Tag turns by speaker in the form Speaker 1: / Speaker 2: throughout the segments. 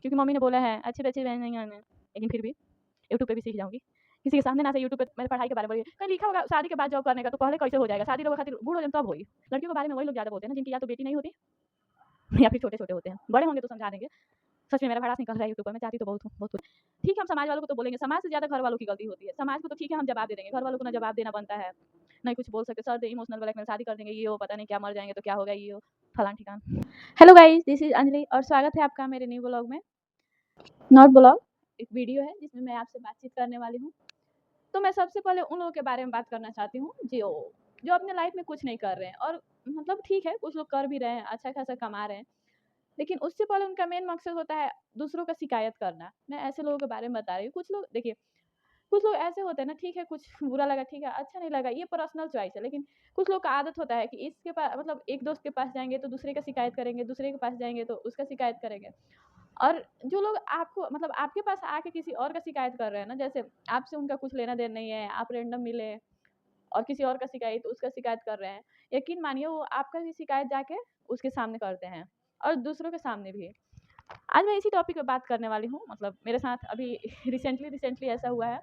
Speaker 1: क्योंकि मम्मी ने बोला है अच्छे-अच्छे नहीं आने, लेकिन फिर भी यूट्यूब पे भी सीख जाऊँगी। किसी के सामने ना सही यूट्यूब पे मेरे पढ़ाई के बारे में बोलिए, कहीं लिखा होगा शादी के बाद जॉब करने का तो पहले कैसे हो जाएगा? शादी रहो खातिर बूढ़ हो जाएँ तब होई। लड़कियों के बारे में वही लोग ज़्यादा बोलते हैं ना जिनकी या तो बेटी नहीं होती या फिर छोटे-छोटे होते हैं। बड़े होंगे तो समझा देंगे। सच में मेरा भड़ास निकल रहा है यूट्यूब पर, मैं चाहती तो बहुत हूँ, बहुत कुछ। ठीक है, हम समाज वालों को तो बोलेंगे, समाज से ज़्यादा घर वालों की गलती होती है। समाज को तो ठीक है हम जवाब दे देंगे, घर वालों को ना जवाब देना बनता है, ना ही कुछ बोल सकते। सर इमोशनल ब्लैकमेल, शादी कर देंगे, ये वो पता नहीं क्या, मर जाएँगे तो क्या होगा, ये वो फलान-ठिकान। Hello guys, this is Anjali और स्वागत है आपका मेरे न्यू व्लॉग में। नॉट व्लॉग, एक वीडियो है जिसमें मैं आपसे बातचीत करने वाली हूँ। तो मैं सबसे पहले उन लोगों के बारे में बात करना चाहती हूँ जो अपने लाइफ में कुछ नहीं कर रहे हैं और मतलब ठीक है, कुछ लोग कर भी रहे हैं, अच्छा खासा कमा रहे हैं। लेकिन उससे पहले उनका मेन मकसद होता है दूसरों का शिकायत करना। मैं ऐसे लोगों के बारे में बता रही हूँ। कुछ लोग देखिए, कुछ लोग ऐसे होते हैं ना, ठीक है, कुछ बुरा लगा, ठीक है, अच्छा नहीं लगा, ये पर्सनल चॉइस है। लेकिन कुछ लोग का आदत होता है कि इसके पास मतलब एक दोस्त के पास जाएँगे तो दूसरे का शिकायत करेंगे, दूसरे के पास जाएँगे तो उसका शिकायत करेंगे। और जो लोग आपको मतलब आपके पास आके किसी और का शिकायत कर रहे हैं ना, जैसे आपसे उनका कुछ लेना-देना नहीं है, आप रैंडम मिले और किसी और का शिकायत उसका शिकायत कर रहे हैं। यकीन मानिए वो आपका भी शिकायत जाके उसके सामने करते हैं और दूसरों के सामने भी। आज मैं इसी टॉपिक पे बात करने वाली हूँ। मतलब मेरे साथ अभी रिसेंटली ऐसा हुआ है।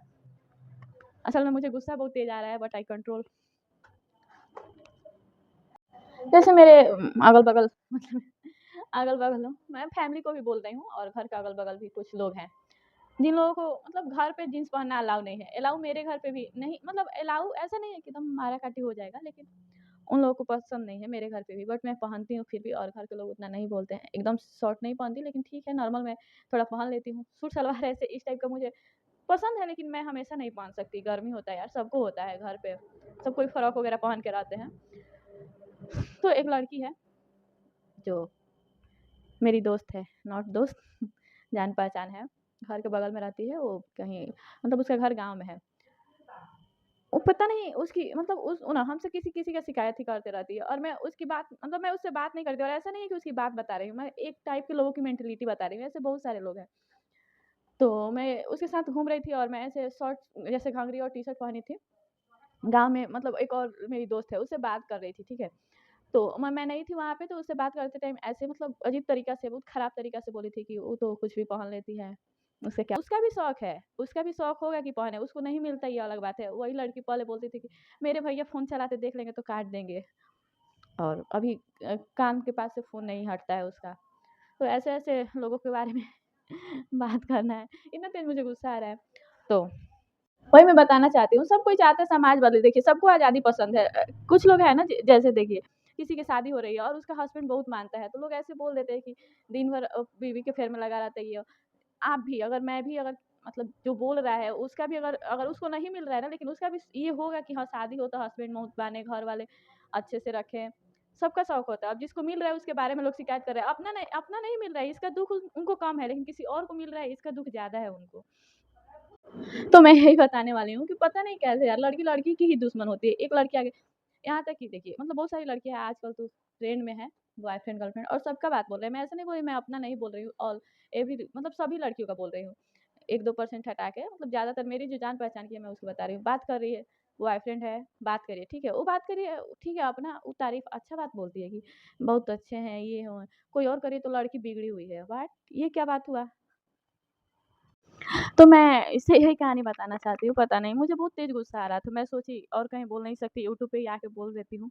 Speaker 1: असल में मुझे गुस्सा बहुत तेज आ रहा है बट आई कंट्रोल। जैसे मेरे अगल-बगल मतलब अगल-बगल मैं फैमिली को भी बोल रही हूँ और घर के अगल-बगल भी कुछ लोग हैं जिन लोगों को मतलब घर पे जीन्स पहनना अलाउ नहीं है। अलाउ मेरे घर पे भी नहीं, मतलब अलाउ ऐसा नहीं है कि एकदम मारा-काटी हो जाएगा, लेकिन उन लोगों को पसंद नहीं है मेरे घर पे भी, बट मैं पहनती हूँ फिर भी और घर के लोग उतना नहीं बोलते हैं। एकदम शॉर्ट नहीं पहनती, लेकिन ठीक है, नॉर्मल मैं थोड़ा पहन लेती हूँ। सूट-सलवार ऐसे इस टाइप का मुझे पसंद है, लेकिन मैं हमेशा नहीं पहन सकती। गर्मी होता है यार, सबको होता है घर पे। सब कोई फ्रॉक वगैरह पहन के रहते हैं। तो एक लड़की है जो मेरी दोस्त है, नॉट दोस्त जान-पहचान है। घर के बगल में रहती है, वो कहीं मतलब उसका घर गाँव में है। वो पता नहीं उसकी मतलब उस ना हमसे किसी का शिकायत ही करते रहती है और मैं उसकी बात मतलब मैं उससे बात नहीं करती और ऐसा नहीं है कि उसकी बात बता रही हूँ, मैं एक टाइप के लोगों की मेंटालिटी बता रही हूँ, ऐसे बहुत सारे लोग हैं। तो मैं उसके साथ घूम रही थी और मैं ऐसे शॉर्ट जैसे घाघरी और टी-शर्ट पहनी थी। गाँव में मतलब एक और मेरी दोस्त है, उससे बात कर रही थी, ठीक है? तो मैं नहीं थी वहाँ पे, तो उससे बात करते टाइम ऐसे मतलब अजीब तरीक़ा से, बहुत ख़राब तरीक़ा से बोली थी कि वो तो कुछ भी पहन लेती है, उससे क्या उसका भी शौक है, उसका भी शौक होगा कि पहने, उसको नहीं मिलता ये अलग बात है। वही लड़की पहले बोलती थी कि मेरे भैया फ़ोन चलाते देख लेंगे तो काट देंगे और अभी कान के पास से फ़ोन नहीं हटता है उसका। तो ऐसे-ऐसे लोगों के बारे में बात करना है, इतना तेज़ मुझे गुस्सा आ रहा है। तो वही मैं बताना चाहती हूँ, सब कोई चाहता है समाज बदले। देखिए, सबको आज़ादी पसंद है। कुछ लोग हैं ना जैसे देखिए, किसी की शादी हो रही है और उसका हस्बैंड बहुत मानता है, तो लोग ऐसे बोल देते हैं कि दिन भर बीवी के फेर में लगा रहता है ये। आप भी अगर मैं भी अगर मतलब जो बोल रहा है उसका भी अगर अगर उसको नहीं मिल रहा है ना, लेकिन उसका भी ये होगा कि हाँ, शादी हो तो हस्बैंड मुँह बाने, घर वाले अच्छे से रखें, सबका शौक होता है। अब जिसको मिल रहा है उसके बारे में लोग शिकायत कर रहे हैं। अपना नहीं मिल रहा है, इसका दुःख उनको कम है, लेकिन किसी और को मिल रहा है, इसका दुःख ज़्यादा है उनको। तो मैं यही बताने वाली हूँ कि पता नहीं कैसे यार लड़की लड़की की ही दुश्मन होती है। एक लड़की आगे यहाँ तक कि देखिए मतलब बहुत सारी लड़कियाँ हैं आजकल तो ट्रेंड में है, बॉयफ्रेंड गर्लफ्रेंड और सबका बात बोल रहे हैं। मैं ऐसा नहीं बोल रही, मैं अपना नहीं बोल रही हूँ, ऑल एवरी मतलब सभी लड़कियों का बोल रही हूँ। 1-2% हटा के मतलब ज़्यादातर मेरी जो जान-पहचान की है मैं उसकी बता रही हूँ। बात कर रही है, बॉयफ्रेंड है, बात करिए, ठीक है? वो बात करिए, ठीक है, अपना वो तारीफ़ अच्छा बात बोलती है कि बहुत अच्छे हैं, ये हो। कोई और करे तो लड़की बिगड़ी हुई है। व्हाट? ये क्या बात हुआ? तो मैं इससे यही कहानी बताना चाहती हूँ, पता नहीं मुझे बहुत तेज़ गुस्सा आ रहा था। मैं सोची और कहीं बोल नहीं सकती, यूट्यूब पे ही आके बोल देती हूँ।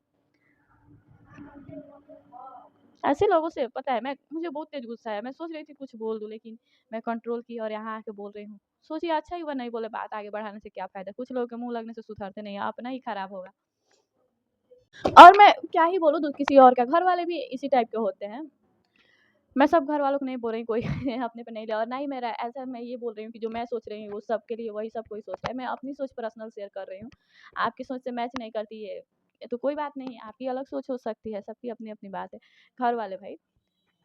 Speaker 1: ऐसे लोगों से पता है मैं मुझे बहुत तेज़ गुस्सा है। मैं सोच रही थी कुछ बोल दूँ, लेकिन मैं कंट्रोल की और यहाँ आके बोल रही हूँ। सोचिए अच्छा ही हुआ नहीं बोले, बात आगे बढ़ाने से क्या फ़ायदा? कुछ लोगों के मुँह लगने से सुधरते नहीं हैं, अपना ही खराब होगा। और मैं क्या ही बोलूँ किसी और का, घर वाले भी इसी टाइप के होते हैं। मैं सब घर वालों को नहीं बोल रही, कोई अपने पे नहीं ले और ना ही मेरा ऐसा मैं ये बोल रही हूँ कि जो मैं सोच रही हूँ वो सबके लिए वही सब कोई सोच रहा है। मैं अपनी सोच पर्सनल शेयर कर रही हूँ। आपकी सोच से मैच नहीं करती ये तो कोई बात नहीं, आपकी अलग सोच हो सकती है, सबकी अपनी-अपनी बात है। घर वाले भाई,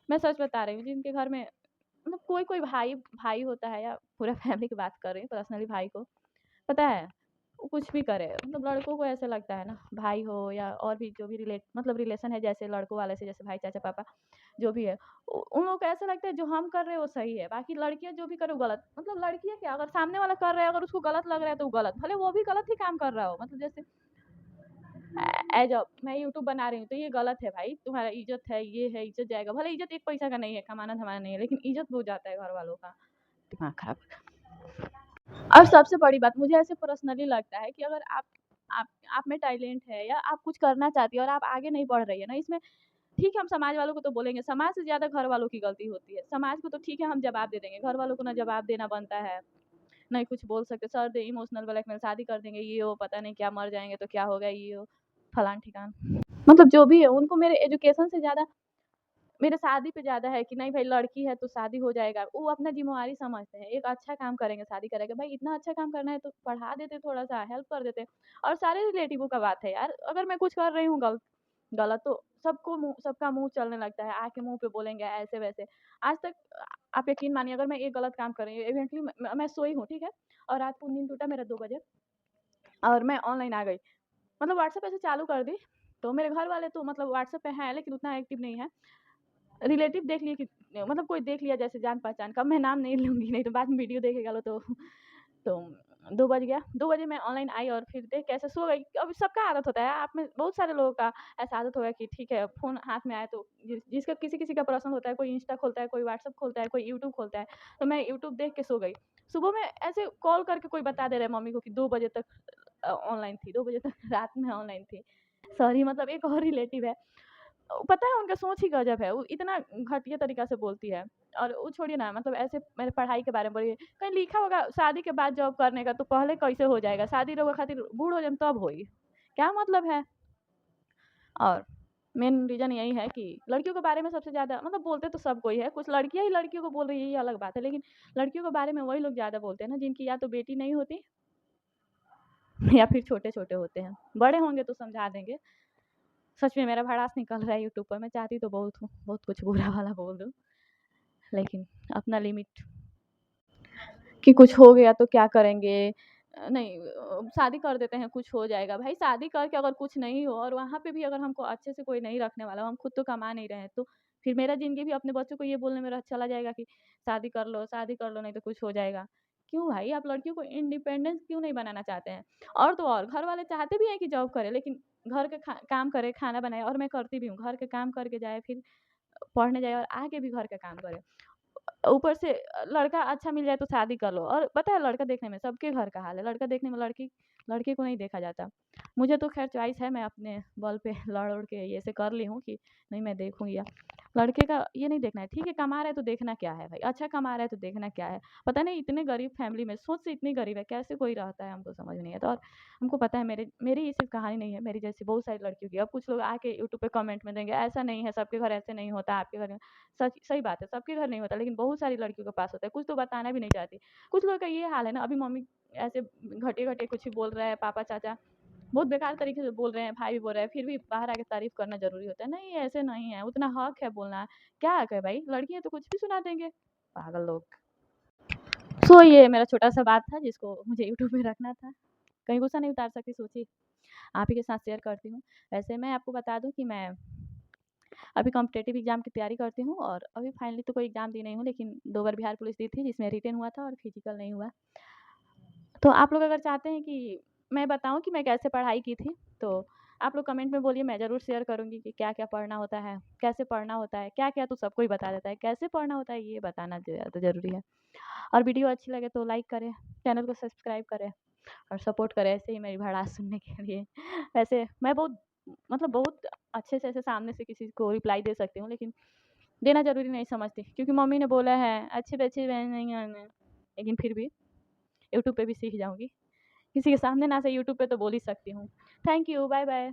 Speaker 1: मैं सच बता रही हूँ जिनके घर में मतलब कोई-कोई भाई भाई होता है या पूरा फैमिली की बात कर रही हूँ, पर्सनली भाई को, पता है वो कुछ भी करे मतलब लड़कों को ऐसा लगता है ना, भाई हो या और भी जो भी रिलेशन है, जैसे लड़कों वाले से जैसे भाई, चाचा, पापा जो भी है, उन लोगों को ऐसा लगता है जो हम कर रहे हैं वो सही है, बाकी लड़कियाँ जो भी करे वो गलत। मतलब लड़कियाँ क्या, अगर सामने वाला कर रहा है अगर उसको गलत लग रहा है तो वो गलत, भले वो भी गलत ही काम कर रहा हो। मतलब जैसे एज अ मैं यूट्यूब बना रही हूँ तो ये गलत है भाई, तुम्हारा इज्जत है, ये है, इज्जत जाएगा। भले इज्जत एक पैसा का नहीं है, कमाना धमाना नहीं है, लेकिन इज्जत हो जाता है घर वालों का। दिमाग खराब। और सबसे बड़ी बात मुझे ऐसे पर्सनली लगता है कि अगर आप आप में टैलेंट है या आप कुछ करना चाहती हो और आप आगे नहीं बढ़ रही है ना इसमें, ठीक है हम समाज वालों को तो बोलेंगे, समाज से ज़्यादा घर वालों की गलती होती है। समाज को तो ठीक है हम जवाब दे देंगे, घर वालों को ना जवाब देना बनता है, नहीं कुछ बोल सकते, सर दे इमोशनल ब्लैकमेल, शादी कर देंगे, ये हो पता नहीं क्या, मर जाएँगे तो क्या होगा, ये हो, फलान ठिकान। मतलब जो भी है उनको मेरे एजुकेशन से ज़्यादा मेरे शादी पे ज़्यादा है कि नहीं भाई लड़की है तो शादी हो जाएगा। वो अपना ज़िम्मेवारी समझते हैं, एक अच्छा काम करेंगे, शादी करेंगे। भाई इतना अच्छा काम करना है तो पढ़ा देते, थोड़ा-सा हेल्प कर देते। और सारे रिलेटिवों का बात है यार, अगर मैं कुछ कर रही हूँ गलत तो सबका मुँह चलने लगता है, आके मुँह पे बोलेंगे ऐसे-वैसे। आज तक आप यकीन मानिए अगर मैं एक गलत काम कर रही हूँ, इवेंटली मैं सोई हूँ, ठीक है? और रात को नींद टूटा मेरा 2 बजे और मैं ऑनलाइन आ गई। मतलब व्हाट्सएप ऐसे चालू कर दी, तो मेरे घर वाले तो मतलब व्हाट्सएप पे हैं लेकिन उतना एक्टिव नहीं है। रिलेटिव देख लिए कि मतलब कोई देख लिया जैसे जान-पहचान का, मैं नाम नहीं लूँगी नहीं तो बाद में वीडियो देखेगा लो तो 2 बज गया, 2 बजे मैं ऑनलाइन आई और फिर देख के ऐसे सो गई। अब सबका आदत होता है, आप में बहुत सारे लोगों का ऐसा आदत होगा कि ठीक है फ़ोन हाथ में आए तो जिसका किसी-किसी का पर्सनल होता है, कोई इंस्टा खोलता है, कोई व्हाट्सएप खोलता है, कोई यूट्यूब खोलता है, तो मैं यूट्यूब देख के सो गई। सुबह में ऐसे कॉल करके कोई बता दे रहा है मम्मी को कि 2 बजे तक ऑनलाइन थी, 2 बजे तक रात में ऑनलाइन थी। सॉरी मतलब एक और रिलेटिव है पता है उनका सोच ही गजब है, वो इतना घटिया तरीका से बोलती है। और वो छोड़िए ना मतलब ऐसे मेरे पढ़ाई के बारे में बोलिए, कहीं लिखा होगा शादी के बाद जॉब करने का तो पहले कैसे हो जाएगा? शादी रउआ खातिर बूढ़ हो जाएम तब होई। क्या मतलब है? और मेन रीज़न यही है कि लड़कियों के बारे में सबसे ज़्यादा मतलब बोलते तो सब कोई है, कुछ लड़कियाँ ही लड़कियों को बोल रही है ये अलग बात है, लेकिन लड़कियों के बारे में वही लोग ज़्यादा बोलते हैं ना जिनकी या तो बेटी नहीं होती या फिर छोटे-छोटे होते हैं। बड़े होंगे तो समझा देंगे। सच में मेरा भड़ास निकल रहा है यूट्यूब पर, मैं चाहती तो बहुत हूँ, बहुत कुछ बुरा वाला बोल दूँ, लेकिन अपना लिमिट कि कुछ हो गया तो क्या करेंगे? नहीं शादी कर देते हैं, कुछ हो जाएगा। भाई शादी करके अगर कुछ नहीं हो और वहाँ पे भी अगर हमको अच्छे से कोई नहीं रखने वाला, हम खुद तो कमा नहीं रहे हैं, तो फिर मेरा ज़िंदगी भी अपने बच्चों को ये बोलने में चला जाएगा कि शादी कर लो नहीं तो कुछ हो जाएगा। क्यों भाई आप लड़कियों को इंडिपेंडेंस क्यों नहीं बनाना चाहते हैं? और तो और घर वाले चाहते भी हैं कि जॉब करे लेकिन घर के काम करे, खाना बनाए और मैं करती भी हूँ। घर के काम करके जाए, फिर पढ़ने जाए और आके भी घर का काम करे। ऊपर से लड़का अच्छा मिल जाए तो शादी कर लो और पता है लड़का देखने में सबके घर का हाल है, लड़का देखने में लड़के को नहीं देखा जाता। मुझे तो खैर चॉइस है, मैं अपने बल पे लड़-उड़ के ये ऐसे कर ली हूँ कि नहीं मैं देखूँगी या लड़के का ये नहीं देखना है, ठीक है कमा रहा है तो देखना क्या है भाई, अच्छा कमा रहा है तो देखना क्या है। पता नहीं इतने गरीब फैमिली में सोच से इतनी गरीब है, कैसे कोई रहता है हमको समझ में नहीं आता और हमको पता है मेरी ये सिर्फ़ कहानी नहीं है, मेरी जैसी बहुत सारी लड़कियों की। अब कुछ लोग आके यूट्यूब पे कमेंट में देंगे, ऐसा नहीं है, सबके घर ऐसे नहीं होता, आपके घर सच सही बात है, सबके घर नहीं होता लेकिन बहुत सारी लड़कियों के पास होता है, कुछ तो बताना भी नहीं चाहती। कुछ लोगों का ये हाल है ना, अभी मम्मी ऐसे घटिया-घटिया कुछ भी बोल रहा है, पापा, चाचा बहुत बेकार तरीके से बोल रहे हैं, भाई भी बोल रहा है, फिर भी बाहर आके तारीफ़ करना ज़रूरी होता है। नहीं, ऐसे नहीं है, उतना हक है बोलना। क्या हक है भाई? लड़कियाँ तो कुछ भी सुना देंगे, पागल लोग। सो ये मेरा छोटा-सा बात था जिसको मुझे यूट्यूब में रखना था। कहीं गुस्सा नहीं उतार सकती सोचिए, आप ही के साथ शेयर करती हूँ। वैसे मैं आपको बता दूँ कि मैं अभी कॉम्पिटिटिव एग्ज़ाम की तैयारी करती हूँ और अभी फाइनली तो कोई एग्ज़ाम दी नहीं हूँ लेकिन 2 बार बिहार पुलिस दी थी जिसमें रिटेन हुआ था और फिज़िकल नहीं हुआ। तो आप लोग अगर चाहते हैं कि मैं बताऊँ कि मैं कैसे पढ़ाई की थी, तो आप लोग कमेंट में बोलिए मैं ज़रूर शेयर करूँगी कि क्या-क्या पढ़ना होता है, कैसे पढ़ना होता है, क्या-क्या तो सबको ही बता देता है, कैसे पढ़ना होता है ये बताना ज़्यादा ज़रूरी है। और वीडियो अच्छी लगे तो लाइक करें, चैनल को सब्सक्राइब करें और सपोर्ट करें ऐसे ही मेरी भड़ास सुनने के लिए। वैसे मैं बहुत मतलब बहुत अच्छे से ऐसे सामने से किसी को रिप्लाई दे सकती हूँ लेकिन देना ज़रूरी नहीं समझती क्योंकि मम्मी ने बोला है अच्छे-अच्छे बहन नहीं आना, लेकिन फिर भी यूट्यूब पे भी सीख जाऊँगी। किसी के सामने ना सही यूट्यूब पे तो बोल ही सकती हूँ। Thank you, bye bye.